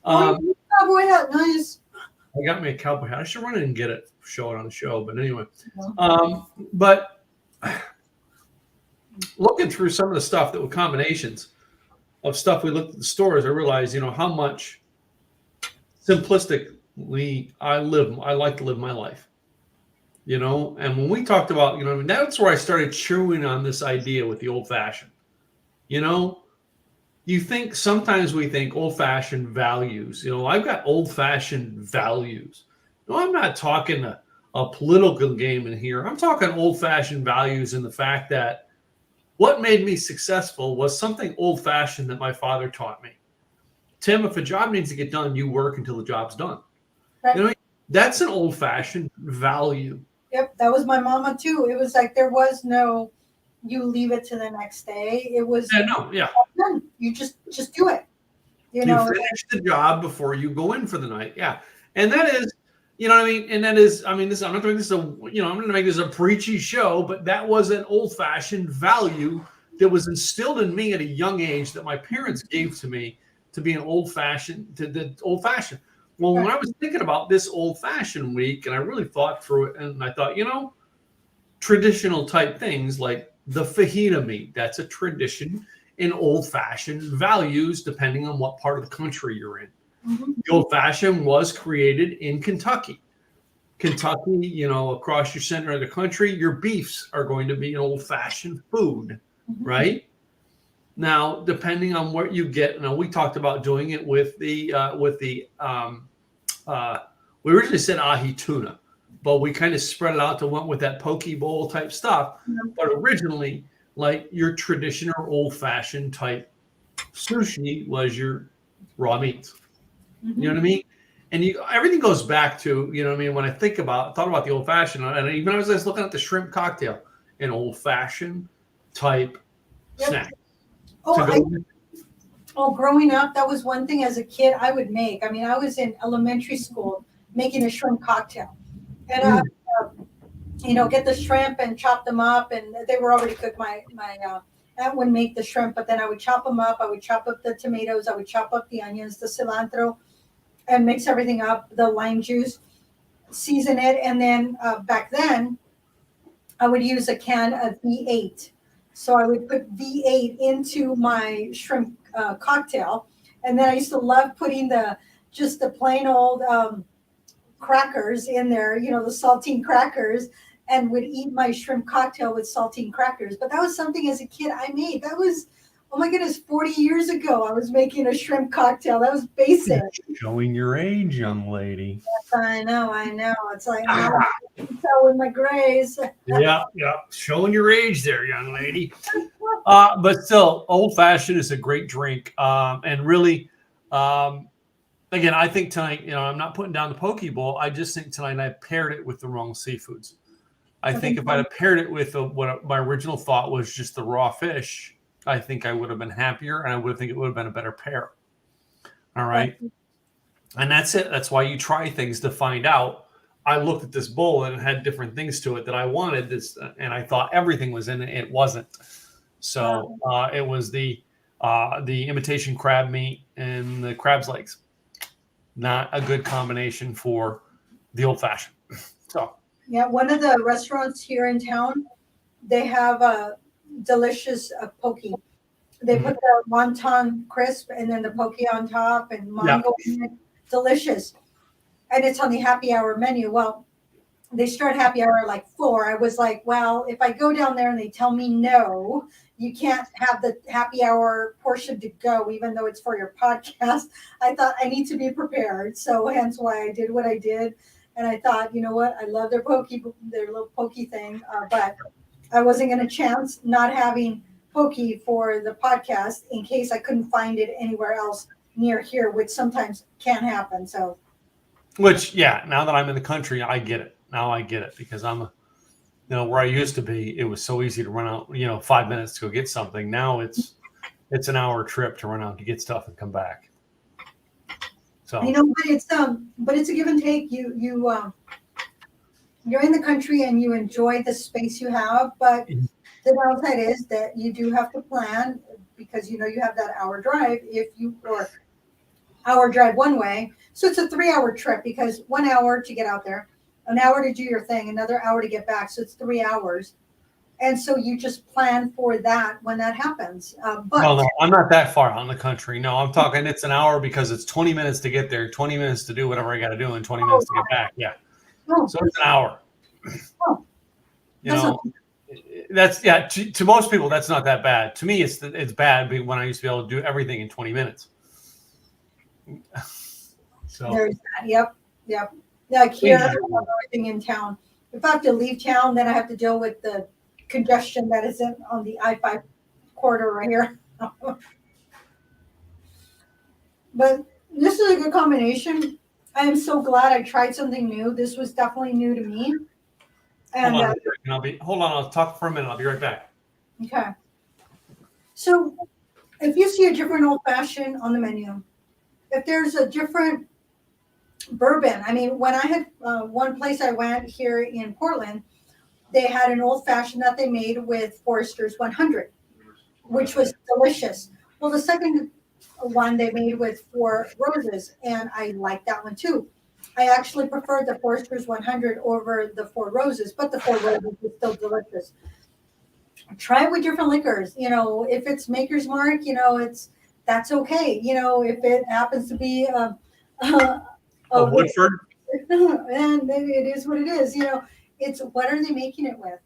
Cowboy hat, nice. I got me a cowboy hat. I should run in and get it, show it on the show. But anyway. But looking through some of the stuff that were combinations of stuff we looked at the stores, I realized, how much simplistically I like to live my life. And when we talked about, that's where I started chewing on this idea with the old fashioned. Sometimes we think old fashioned values. I've got old fashioned values. No, I'm not talking a political game in here. I'm talking old fashioned values in the fact that what made me successful was something old fashioned that my father taught me. Tim, if a job needs to get done, you work until the job's done. Right. That's an old fashioned value. Yep, that was my mama too. It was like there was no, you leave it to the next day. It was you just do it. You finish the job before you go in for the night. Yeah, and that is, and that is, this. I'm not doing this. I'm going to make this a preachy show, but that was an old-fashioned value that was instilled in me at a young age that my parents gave to me to be an old-fashioned. Well, when I was thinking about this old-fashioned week, and I really thought through it, and I thought, traditional type things like the fajita meat, that's a tradition in old fashioned values depending on what part of the country you're in. Mm-hmm. The old fashioned was created in Kentucky. Kentucky, across your center of the country, your beefs are going to be an old fashioned food, right? Now, depending on what you get, we talked about doing it with the we originally said ahi tuna, but we kind of spread it out to went with that poke bowl type stuff. But originally, like your traditional old fashioned type sushi was your raw meats. You know what I mean? And everything goes back to, when I thought about the old fashioned, and even I was just looking at the shrimp cocktail, an old fashioned type snack. Growing up, that was one thing as a kid I would make. I mean, I was in elementary school making a shrimp cocktail. And I would, get the shrimp and chop them up, and they were already cooked. My aunt would make the shrimp, but then I would chop them up. I would chop up the tomatoes. I would chop up the onions, the cilantro, and mix everything up, the lime juice, season it. And then back then, I would use a can of V8. So I would put V8 into my shrimp cocktail. And then I used to love putting just the plain old crackers in there, the saltine crackers, and would eat my shrimp cocktail with saltine crackers. But that was something as a kid I made. That was, oh my goodness, 40 years ago, I was making a shrimp cocktail. That was basic. Showing your age, young lady. Yes, I know. It's like, so in my grays. Yeah. Showing your age there, young lady. But still, old fashioned is a great drink. And really, again, I think tonight, I'm not putting down the poke bowl. I just think tonight I paired it with the wrong seafoods. I think if I'd have paired it with what my original thought was just the raw fish, I think I would have been happier, and I think it would have been a better pair. All right. And that's it. That's why you try things to find out. I looked at this bowl and it had different things to it that I wanted this, and I thought everything was in it. It wasn't. So it was the imitation crab meat and the crab's legs. Not a good combination for the old fashioned. So yeah, one of the restaurants here in town, they have a delicious poke. They put the wonton crisp and then the poke on top and mango in it. Delicious. And it's on the happy hour menu. Well, they start happy hour at like 4. I was like, well, if I go down there and they tell me no, you can't have the happy hour portion to go, even though it's for your podcast. I thought I need to be prepared. So hence why I did what I did. And I thought, you know what? I love their little poke thing. But I wasn't going to chance not having poke for the podcast in case I couldn't find it anywhere else near here, which sometimes can happen. So, now that I'm in the country, I get it. Now I get it because I'm, where I used to be, it was so easy to run out, 5 minutes to go get something. Now it's an hour trip to run out to get stuff and come back. So but it's a give and take. You're in the country and you enjoy the space you have, but the downside is that you do have to plan because you have that hour drive or hour drive one way. So it's a 3-hour trip because 1 hour to get out there, an hour to do your thing, another hour to get back. So it's 3 hours. And so you just plan for that when that happens. No, I'm not that far out in the country. No, I'm talking it's an hour because it's 20 minutes to get there, 20 minutes to do whatever I got to do, and 20 minutes to get back. Yeah. So it's an hour. That's to most people, that's not that bad. To me, it's bad when I used to be able to do everything in 20 minutes. So there's that. Yep. Like here, I have everything in town. If I have to leave town, then I have to deal with the congestion that is on the I-5 corridor right here. But this is a good combination. I am so glad I tried something new. This was definitely new to me. And hold on. I'll talk for a minute. I'll be right back. Okay. So if you see a different old fashioned on the menu, if there's a different bourbon, I mean, when I had one place I went here in Portland, they had an old fashioned that they made with Forester's 100, which was delicious. Well, the second one they made with 4 roses, and I liked that one too. I actually preferred the Forester's 100 over the 4 roses, but the 4 roses was still delicious. try it with different liquors. You know, if it's Maker's Mark, you know, that's okay. You know, if it happens to be a Woodford. and it is what it is. You know, it's what are they making it with?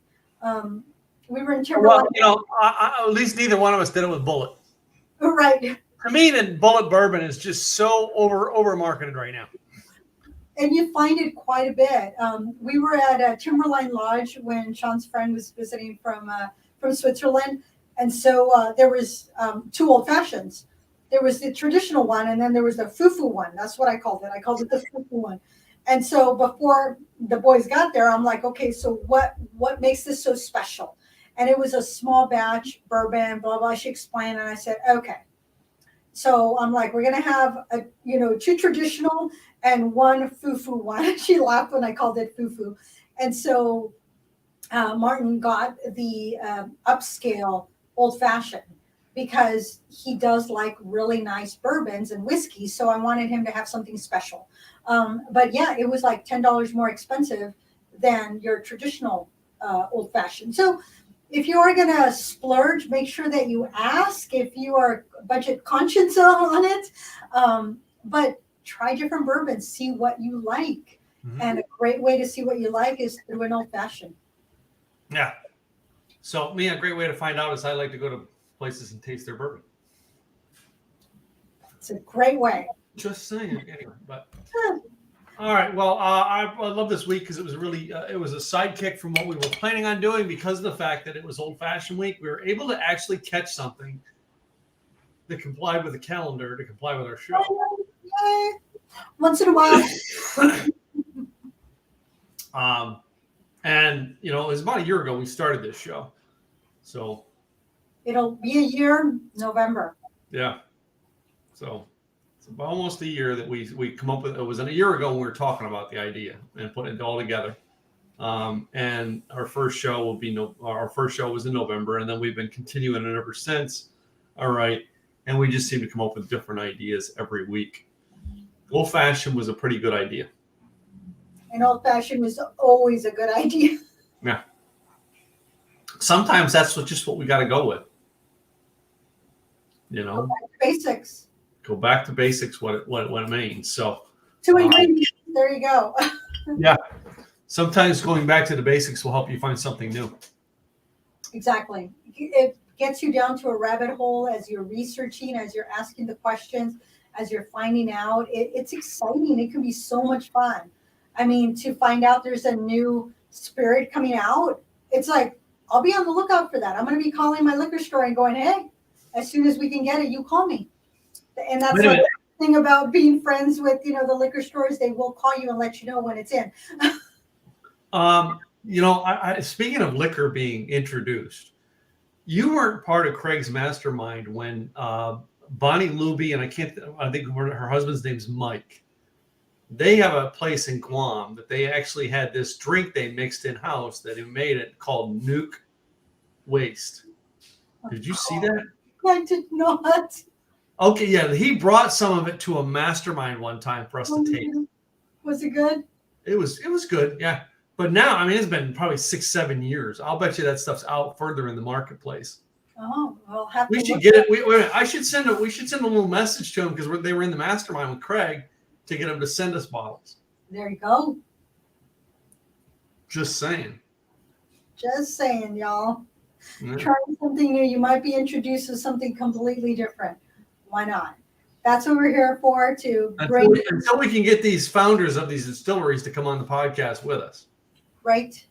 We were in Timberline. Well, you know, at least neither one of us did it with Bullet. Right. To me, the Bullet Bourbon is just so over marketed right now. And you find it quite a bit. We were at Timberline Lodge when Sean's friend was visiting from Switzerland, and so there was 2 old fashions. There was the traditional one, and then there was the fufu one. That's what I called it. I called it the fufu one. And so before the boys got there, I'm like, okay, so what makes this so special? And it was a small batch bourbon, blah blah. She explained, and I said, okay. So I'm like, we're gonna have 2 traditional and 1 fufu one. She laughed when I called it fufu. And so Martin got the upscale old fashioned because he does like really nice bourbons and whiskey. So I wanted him to have something special. But yeah, it was like $10 more expensive than your traditional old fashioned. So if you are going to splurge, make sure that you ask if you are budget conscious on it. But try different bourbons, see what you like. Mm-hmm. And a great way to see what you like is through an old fashioned. Yeah. So a great way to find out is I like to go to places and taste their bourbon. It's a great way. Just saying. Anyway, but all right. Well, I love this week because it was really it was a sidekick from what we were planning on doing because of the fact that it was Old Fashioned Week. We were able to actually catch something that complied with the calendar to comply with our show. Once in a while. And you know, it was about a year ago we started this show, so it'll be a year November. Yeah. So it's about almost a year that we come up with. It was a year ago when we were talking about the idea and putting it all together. And our first show was in November, and then we've been continuing it ever since. All right. And we just seem to come up with different ideas every week. Old Fashioned was a pretty good idea. And Old Fashioned was always a good idea. Yeah. Sometimes that's just what we got to go with. You know, go back to basics. Go back to basics. What it means. So 2 ingredients. There you go. Yeah. Sometimes going back to the basics will help you find something new. Exactly. It gets you down to a rabbit hole as you're researching, as you're asking the questions, as you're finding out. It's exciting. It can be so much fun. I mean, to find out there's a new spirit coming out, it's like, I'll be on the lookout for that. I'm going to be calling my liquor store and going, hey, as soon as we can get it, you call me. And that's the thing about being friends with, the liquor stores. They will call you and let you know when it's in. I speaking of liquor being introduced, you weren't part of Craig's mastermind when Bonnie Luby, and I think her husband's name's Mike. They have a place in Guam that they actually had this drink they mixed in house that he made it called Nuke Waste. Did you see that? I did not. Okay, yeah, he brought some of it to a mastermind one time for us to taste. Was it good? It was good, yeah. But now, I mean, it's been probably 6-7 years. I'll bet you that stuff's out further in the marketplace. Oh, we'll have we to. Should get it. We should send a little message to him because they were in the mastermind with Craig to get him to send us bottles. There you go. Just saying. Just saying, y'all. Yeah. Trying something new. You might be introduced to something completely different. Why not? That's what we're here for, to bring. Until we can get these founders of these distilleries to come on the podcast with us. Right.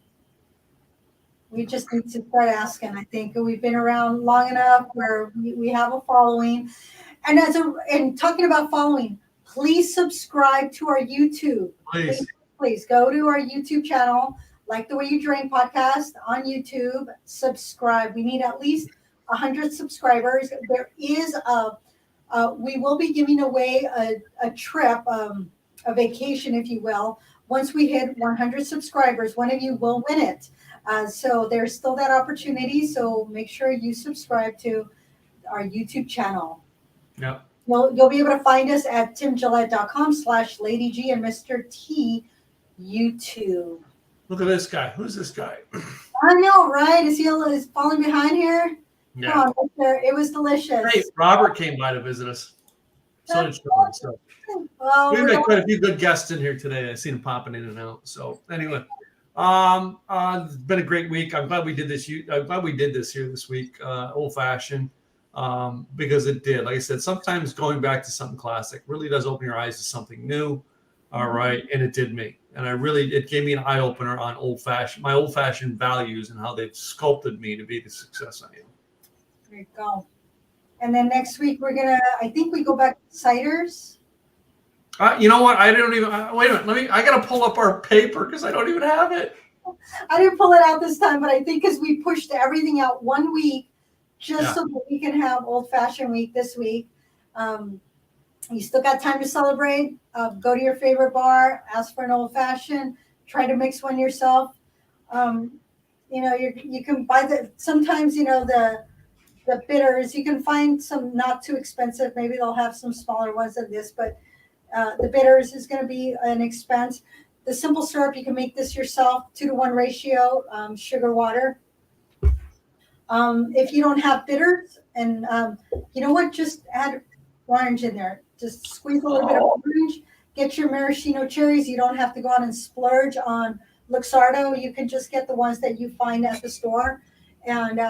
We just need to start asking. I think we've been around long enough where we have a following. And talking about following, please subscribe to our YouTube. Please go to our YouTube channel, Like the Way You Drink podcast on YouTube. Subscribe. We need at least 100 subscribers. There is we will be giving away a trip, a vacation, if you will. Once we hit 100 subscribers, one of you will win it. So there's still that opportunity. So make sure you subscribe to our YouTube channel. Yeah. You'll be able to find us at timgillette.com/LadyG and Mr. T YouTube. Look at this guy. Who's this guy? I know, right? Is falling behind here? Yeah. Come on, mister. It was delicious. Hey, Robert came by to visit us. So did Sean. So Well, we've we're had going, quite a few good guests in here today. I've seen them popping in and out. So anyway, it's been a great week. I'm glad we did this. I'm glad we did this here this week, old fashioned, because it did. Like I said, sometimes going back to something classic really does open your eyes to something new. All right, and it did me, and it gave me an eye opener on my old fashioned values and how they've sculpted me to be the success I am. there you go. And then next week I think we go back to ciders. You know what? I don't even. Wait a minute. I gotta pull up our paper because I don't even have it. I didn't pull it out this time, but I think because we pushed everything out 1 week, just so that we can have Old Fashioned Week this week. You still got time to celebrate. Go to your favorite bar, ask for an old fashioned. Try to mix one yourself. You can buy sometimes the bitters. You can find some not too expensive. Maybe they'll have some smaller ones than this, but the bitters is going to be an expense. The simple syrup, you can make this yourself, 2-to-1 ratio, sugar, water. If you don't have bitters, and you know what, just add orange in there. Just squeeze a little bit of orange. Get your maraschino cherries. You don't have to go out and splurge on Luxardo. You can just get the ones that you find at the store. And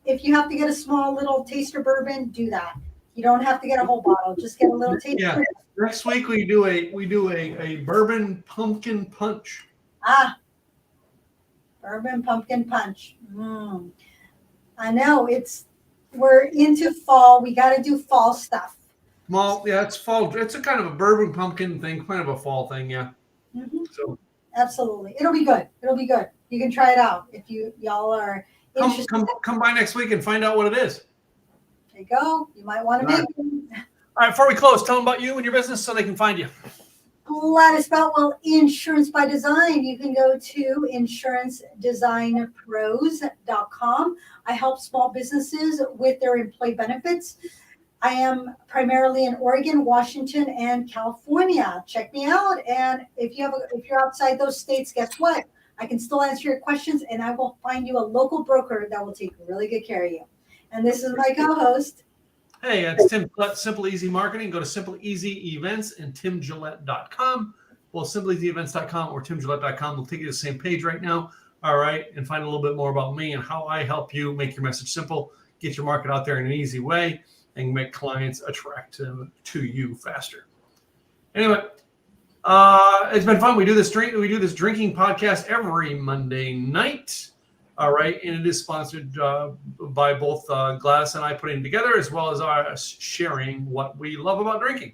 if you have to get a small little taster bourbon, do that. You don't have to get a whole bottle. Just get a little taster. Yeah. Next week we do a bourbon pumpkin punch. Bourbon pumpkin punch. I know we're into fall. We got to do fall stuff. Well, yeah, it's fall. It's a kind of a bourbon pumpkin thing, kind of a fall thing, yeah. Mm-hmm. So absolutely, it'll be good. You can try it out if y'all are interested. Come by next week and find out what it is. There you go. You might want to make them. All right, before we close, tell them about you and your business so they can find you. Gladys Boutwell, Insurance by Design. You can go to insurancedesignpros.com. I help small businesses with their employee benefits. I am primarily in Oregon, Washington, and California. Check me out. And if you're outside those states, guess what? I can still answer your questions, and I will find you a local broker that will take really good care of you. And this is my co-host. Hey, it's Tim Gillette, Simple Easy Marketing. Go to Simple Easy Events and timgillette.com. Well, simpleeasyevents.com or timgillette.com will take you to the same page right now. All right, and find a little bit more about me and how I help you make your message simple, get your market out there in an easy way, and make clients attractive to you faster. Anyway, it's been fun. We do this drinking podcast every Monday night. All right, and it is sponsored by both Gladys and I putting together, as well as us sharing what we love about drinking.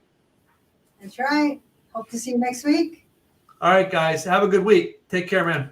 That's right. Hope to see you next week. All right, guys, have a good week. Take care, man.